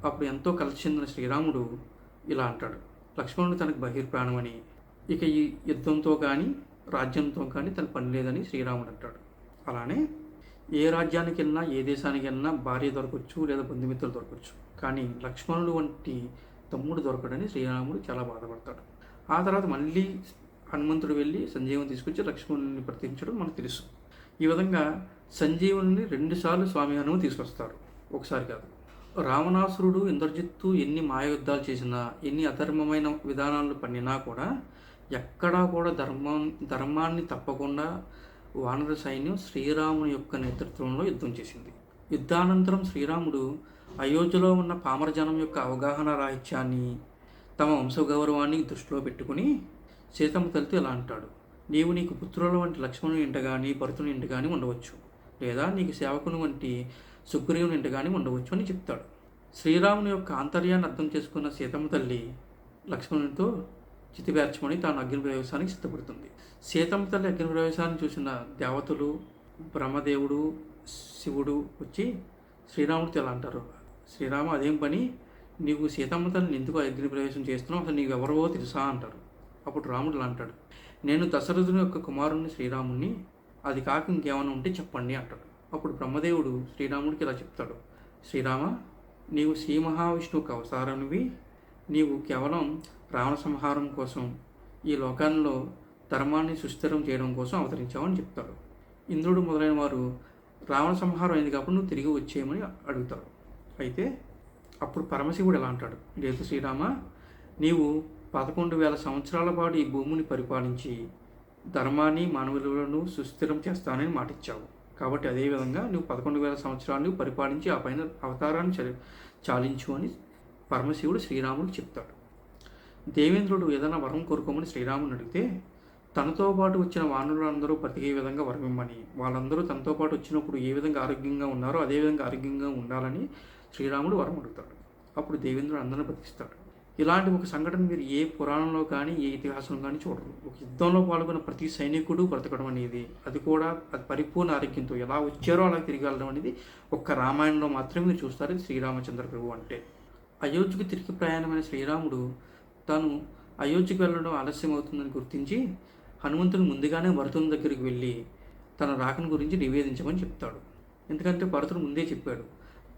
అప్పుడు ఎంతో కలిసి చెందిన శ్రీరాముడు ఇలా అంటాడు: లక్ష్మణుడు తనకు బహిర్ప్రాణమని, ఇక ఈ యుద్ధంతో కానీ రాజ్యంతో కానీ తన పని లేదని శ్రీరాముడు అంటాడు. అలానే ఏ రాజ్యానికి వెళ్ళినా ఏ దేశానికి వెళ్ళినా భార్య దొరకవచ్చు లేదా బంధుమిత్రులు దొరకవచ్చు, కానీ లక్ష్మణుడు వంటి తమ్ముడు దొరకడని శ్రీరాముడు చాలా బాధపడతాడు. ఆ తర్వాత మళ్ళీ హనుమంతుడు వెళ్ళి సంజీవుని తీసుకొచ్చి లక్ష్మణుని ప్రతించడం మనకు తెలుసు. ఈ విధంగా సంజీవుని 2 సార్లు స్వామి హనుమ తీసుకొస్తారు, ఒకసారి కాదు. రావణాసురుడు ఇంద్రజిత్తు ఎన్ని మాయయుద్ధాలు చేసినా ఎన్ని అధర్మమైన విధానాలు పన్నినా కూడా ఎక్కడా కూడా ధర్మాన్ని తప్పకుండా వానర సైన్యం శ్రీరాముని యొక్క నేతృత్వంలో యుద్ధం చేసింది. యుద్ధానంతరం శ్రీరాముడు అయోధ్యలో ఉన్న పామర జనం యొక్క అవగాహన రాహిత్యాన్ని తమ వంశగౌరవాన్ని దృష్టిలో పెట్టుకుని సీతమ్మ తల్లితో ఇలా అంటాడు: నీవు నీకు పుత్రుల వంటి లక్ష్మణుని ఇంట కానీ భరతుని ఇంట కానీ ఉండవచ్చు, లేదా నీకు సేవకుని వంటి సుగ్రీవుని ఇంట కానీ ఉండవచ్చు అని చెప్తాడు. శ్రీరాముని యొక్క ఆంతర్యాన్ని అర్థం చేసుకున్న సీతమ్మ తల్లి లక్ష్మణునితో చితిపేర్చమని తాను అగ్ని ప్రవేశానికి సిద్ధపడుతుంది. సీతమ్మ తల్లి అగ్ని ప్రవేశాన్ని చూసిన దేవతలు, బ్రహ్మదేవుడు, శివుడు వచ్చి శ్రీరాముడితో ఎలా అంటారు: శ్రీరామ, అదేం పని, నీవు సీతమ్మ తల్లిని ఎందుకు అగ్ని ప్రవేశం చేస్తున్నావు, అసలు నీకు ఎవరో తెలుసా అంటారు. అప్పుడు రాముడు ఇలా అంటాడు: నేను దశరథుని యొక్క కుమారుణ్ణి శ్రీరాముణ్ణి, అది కాక ఇంకేమైనా ఉంటే చెప్పండి అంటాడు. అప్పుడు బ్రహ్మదేవుడు శ్రీరాముడికి ఇలా చెప్తాడు: శ్రీరామ, నీవు శ్రీ మహావిష్ణువుకు అవతారనివి, నీవు కేవలం రావణ సంహారం కోసం, ఈ లోకాల్లో ధర్మాన్ని సుస్థిరం చేయడం కోసం అవతరించావని చెప్తాడు. ఇంద్రుడు మొదలైన వారు రావణ సంహారం అయింది కాబట్టి నువ్వు తిరిగి వచ్చేయమని అడుగుతాడు. అయితే అప్పుడు పరమశివుడు ఎలా అంటాడు: లేదు శ్రీరామ, నీవు 11,000 సంవత్సరాల పాటు ఈ భూమిని పరిపాలించి ధర్మాన్ని మానవులను సుస్థిరం చేస్తానని మాటిచ్చావు. కాబట్టి అదేవిధంగా నువ్వు 11,000 సంవత్సరాలు పరిపాలించి ఆ పైన అవతారాన్ని చాలించు అని పరమశివుడు శ్రీరాముడు చెప్తాడు. దేవేంద్రుడు ఏదైనా వరం కోరుకోమని శ్రీరాముని అడిగితే తనతో పాటు వచ్చిన వానరులందరూ బ్రతికే విధంగా వరం ఇమ్మని, వాళ్ళందరూ తనతో పాటు వచ్చినప్పుడు ఏ విధంగా ఆరోగ్యంగా ఉన్నారో అదేవిధంగా ఆరోగ్యంగా ఉండాలని శ్రీరాముడు వరం అడుగుతాడు. అప్పుడు దేవేంద్రుడు అందరిని బతికిస్తాడు. ఇలాంటి ఒక సంఘటన మీరు ఏ పురాణంలో కానీ ఏ ఇతిహాసంలో కానీ చూడరు. ఒక యుద్ధంలో పాల్గొన్న ప్రతి సైనికుడు బ్రతకడం అనేది, అది కూడా అది పరిపూర్ణ ఆరోగ్యంతో ఎలా వచ్చారో అలా తిరిగి వెళ్ళడం అనేది ఒక్క రామాయణంలో మాత్రమే మీరు చూస్తారు. ఇది శ్రీరామచంద్ర ప్రభు అంటే. అయోధ్యకు తిరిగి ప్రయాణమైన శ్రీరాముడు తాను అయోధ్యకు వెళ్ళడం ఆలస్యం అవుతుందని గుర్తించి హనుమంతుని ముందుగానే భరతుని దగ్గరికి వెళ్ళి తన రాకను గురించి నివేదించమని చెప్తాడు. ఎందుకంటే భరతుడు ముందే చెప్పాడు,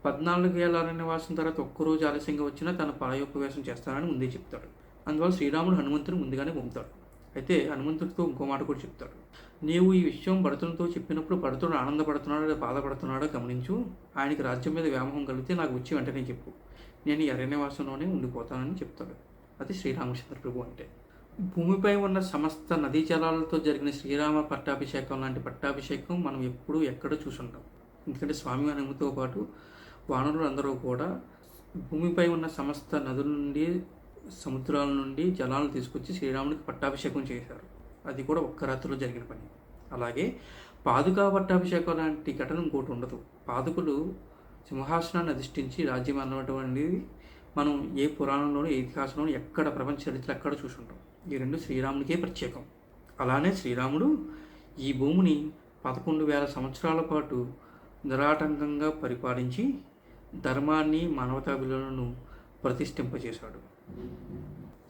14 ఏళ్ళ అరణ్యవాసం తర్వాత ఒక్కరోజు ఆలస్యంగా వచ్చినా తన ప్రాయోపవేశం చేస్తానని ముందే చెప్తాడు. అందువల్ల శ్రీరాముడు హనుమంతుని ముందుగానే పంపుతాడు. అయితే హనుమంతుడితో ఇంకో మాట కూడా చెప్తాడు: నీవు ఈ విషయం భరతునితో చెప్పినప్పుడు భరతుడు ఆనందపడుతున్నాడో లేదా బాధపడుతున్నాడో గమనించు. ఆయనకి రాజ్యం మీద వ్యామోహం కలిగితే నాకు వచ్చి వెంటనే చెప్పు, నేను ఈ అరణ్యవాసంలోనే ఉండిపోతానని చెప్తాడు. అది శ్రీరామచంద్ర ప్రభు అంటే. భూమిపై ఉన్న సమస్త నదీ జలాలతో జరిగిన శ్రీరామ పట్టాభిషేకం లాంటి పట్టాభిషేకం మనం ఎప్పుడూ ఎక్కడ చూసుంటాం. ఎందుకంటే స్వామి హనుమతో పాటు వానరులు అందరూ కూడా భూమిపై ఉన్న సమస్త నదుల నుండి సముద్రాల నుండి జలాలను తీసుకొచ్చి శ్రీరాముడికి పట్టాభిషేకం చేశారు. అది కూడా ఒక్క రాత్రిలో జరిగిన పని. అలాగే పాదుకా పట్టాభిషేకం లాంటి ఘటన ఇంకోటి ఉండదు. పాదుకులు సింహాసనాన్ని అధిష్ఠించి రాజ్యం అనడం అనేది మనం ఏ పురాణంలోనూ ఏ ఇతిహాసంలోనూ ఎక్కడ ప్రపంచ చరిత్ర ఎక్కడ చూసుంటాం. ఈ రెండు శ్రీరామునికే ప్రత్యేకం. అలానే శ్రీరాముడు ఈ భూమిని 11,000 సంవత్సరాల పాటు నిరాటంకంగా పరిపాలించి ధర్మాన్ని మానవతా విలువలను ప్రతిష్ఠింపజేశాడు.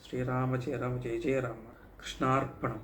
శ్రీరామ జయ రామ జయ జయ రామ. కృష్ణార్పణం.